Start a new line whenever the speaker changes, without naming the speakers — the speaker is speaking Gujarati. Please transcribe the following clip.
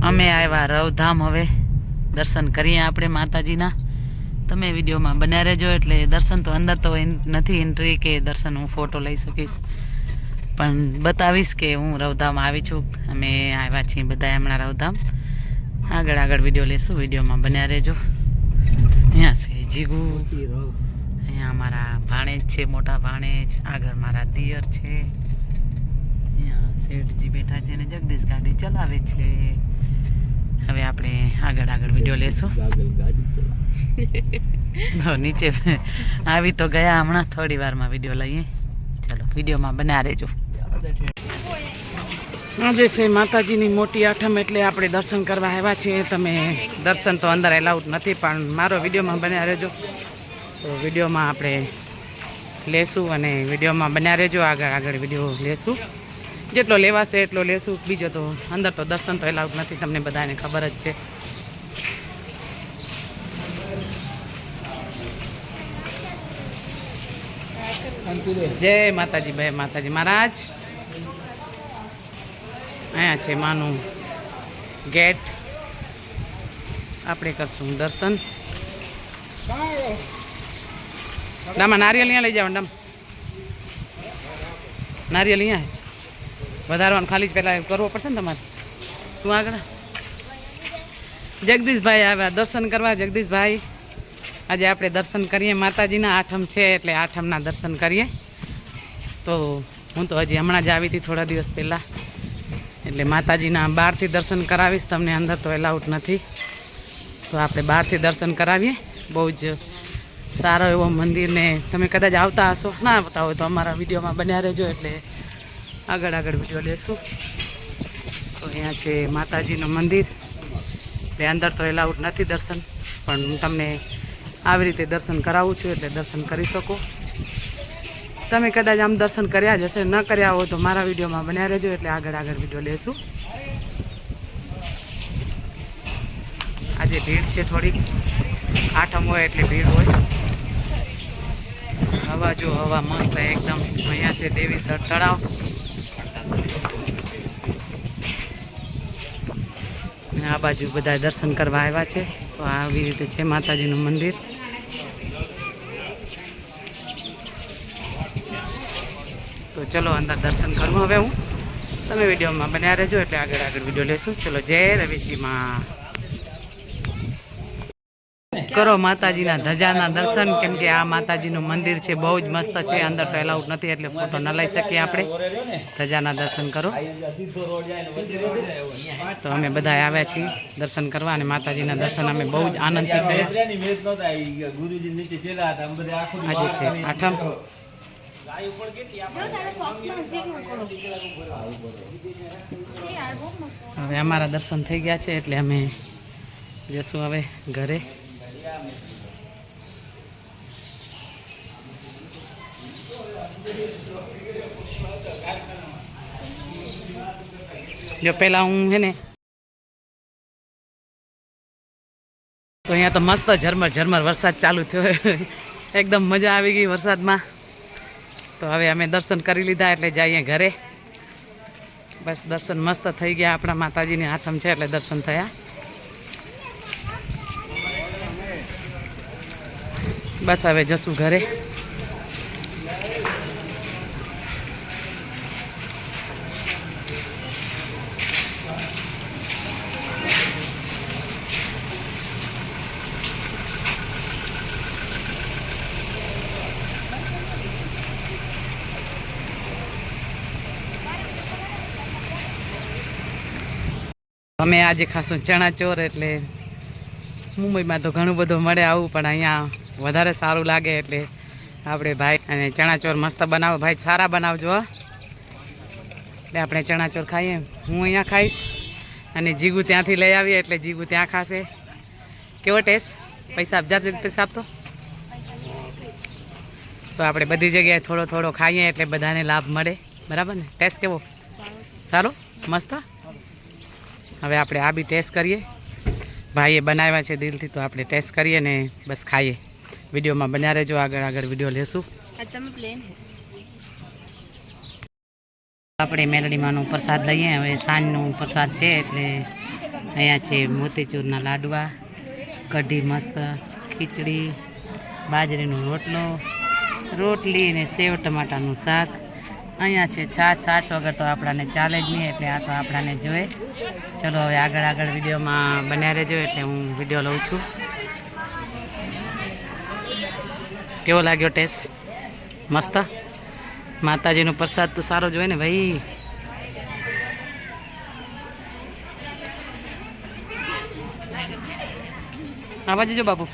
અમે આવ્યા રવધામ, હવે દર્શન કરીએ આપણે માતાજીના. તમે વિડીયોમાં બન્યા રહેજો. એટલે દર્શન તો અંદર તો નથી એન્ટ્રી કે દર્શન હું ફોટો લઈ શકીશ, પણ બતાવીશ કે હું રવધામ આવી છું. અમે આવ્યા છીએ બધા હમણાં રવધામ. આગળ આગળ વિડીયો લેશું, વિડીયોમાં બન્યા રહેજો. અહીંયા છે જીગુ, અહીંયા અમારા ભાણેજ છે, મોટા ભાણેજ. આગળ મારા દિયર છે. અહીંયા શેઠજી બેઠા છે ને જગદીશ ગાડી ચલાવે છે. હવે આપણે આગળ આગળ વિડીયો લેશું. નીચે આવી તો ગયા હમણાં, થોડી વારમાં વિડીયો લઈએ. ચાલો વિડીયોમાં બન્યા રહેજો. આજે છે માતાજીની મોટી આઠમ, એટલે આપણે દર્શન કરવા આવ્યા છીએ. તમે દર્શન તો અંદર એલાઉડ નથી, પણ મારો વિડીયોમાં બન્યા રહેજો. તો વિડીયોમાં આપણે લેશું અને વિડીયોમાં બન્યા રહેજો. આગળ આગળ વિડીયો લેશું, જેટલો લેવાશે એટલો લેશું. બીજો તો અંદર તો દર્શન તો એલાઉડ નથી, તમને બધાને ખબર જ છે. જય માતાજી, જય માતાજી મહારાજ. અહીંયા છે માનું ગેટ, આપણે કરશું દર્શન. ડામાં નારિયેલ અહીંયા લઈ જાવ. ડામ નારિયેલ અહીંયા વધારવાનું, ખાલી જ પહેલાં કરવો પડશે ને તમારે. તું આગળ. જગદીશભાઈ આવ્યા દર્શન કરવા. જગદીશભાઈ, આજે આપણે દર્શન કરીએ માતાજીના. આઠમ છે એટલે આઠમના દર્શન કરીએ. તો હું તો હજી હમણાં જ આવી હતી, થોડા દિવસ પહેલાં. એટલે માતાજીના બહારથી દર્શન કરાવીશ તમને, અંદર તો એલાઉડ નથી. તો આપણે બહારથી દર્શન કરાવીએ. બહુ જ સારો એવો મંદિરને તમે કદાચ આવતા હશો, ના આવતા હોય તો અમારા વિડીયોમાં બન્યા રહેજો. એટલે આગળ આગળ વિડીયો લેશું. તો અહીંયા છે માતાજીનું મંદિર. એટલે અંદર તો એલાઉડ નથી દર્શન, પણ હું તમને આવી રીતે દર્શન કરાવું છું, એટલે દર્શન કરી શકો. તમે કદાચ આમ દર્શન કર્યા જ હશે, ન કર્યા હોય તો મારા વિડીયોમાં બન્યા રહેજો. એટલે આગળ આગળ વિડીયો લેશું. આજે ભીડ છે થોડીક, આઠમ હોય એટલે ભીડ હોય. હવા જો, હવા મસ્ત એકદમ. અહીંયા છે દેવીસર તળાવ. આ બાજુ બધા દર્શન કરવા આવ્યા છે. તો આવી રીતે છે માતાજીનું મંદિર. તો ચલો અંદર દર્શન કરું હવે હું. તમે વિડીયોમાં બન્યા રહેજો. એટલે આગળ આગળ વિડીયો લેશું. ચલો જય રવિજીમાં. કરો માતાજીના ધજાના દર્શન, કેમ કે આ માતાજીનું મંદિર છે, બહુ જ મસ્ત છે. અંદર તો એલાઉડ નથી એટલે ફોટો ન લઈ શકીએ આપણે. ધજાના દર્શન કરો. તો અમે બધા આવ્યા છીએ દર્શન કરવા, અને માતાજીના દર્શન અમે બહુ જ આનંદથી કર્યા. આજે છે આઠમ. હવે અમારા દર્શન થઈ ગયા છે, એટલે અમે જશું હવે ઘરે. જો પેલા હું હે ને, તો અહીંયા તો મસ્ત ઝરમર ઝરમર વરસાદ ચાલુ થયો. એકદમ મજા આવી ગઈ વરસાદમાં. તો હવે અમે દર્શન કરી લીધા, એટલે જઈએ ઘરે. બસ દર્શન મસ્ત થઈ ગયા. આપણા માતાજીની આઠમ છે એટલે દર્શન થયા. બસ હવે જશું ઘરે. અમે આજે ખાસું ચણાચોર, એટલે મુંબઈમાં તો ઘણું બધું મળે આવું, પણ અહીંયા વધારે સારું લાગે. એટલે આપણે ભાઈ અને ચણાચોર મસ્ત બનાવો. ભાઈ સારા બનાવજો. એટલે આપણે ચણાચોર ખાઈએ. હું અહીંયા ખાઈશ અને જીગુ ત્યાંથી લઈ આવીએ, એટલે જીગુ ત્યાં ખાશે. કેવો ટેસ્ટ? પૈસા આપજા, પૈસા આપતો. તો આપણે બધી જગ્યાએ થોડો થોડો ખાઈએ એટલે બધાને લાભ મળે. બરાબર ને? ટેસ્ટ કેવો? સારો, મસ્ત. હવે આપણે આ બી ટેસ્ટ કરીએ. ભાઈએ બનાવ્યા છે દિલથી, તો આપણે ટેસ્ટ કરીએ ને બસ ખાઈએ. વિડીયોમાં બન્યા રહેજો. આગળ આગળ વિડીયો લેશું. આપણે મેલડીમાંનો પ્રસાદ લઈએ. હવે સાંજનો પ્રસાદ છે એટલે અહીંયા છે મોતીચૂરના લાડવા, કઢી મસ્ત, ખીચડી, બાજરીનો રોટલો, રોટલી ને સેવ ટમાટાનું શાક. અહીંયા છે છાશ વગર તો આપણાને ચાલે જ નહીં, એટલે આ તો આપણાને જોઈએ. ચલો હવે આગળ વિડીયોમાં બન્યા રહેજો, એટલે હું વિડીયો લઉં છું. કેવો લાગ્યો ટેસ્ટ? મસ્ત. માતાજીનો પ્રસાદ તો સારો જ હોય ને ભાઈ. આ બાજુ જો બાપુ.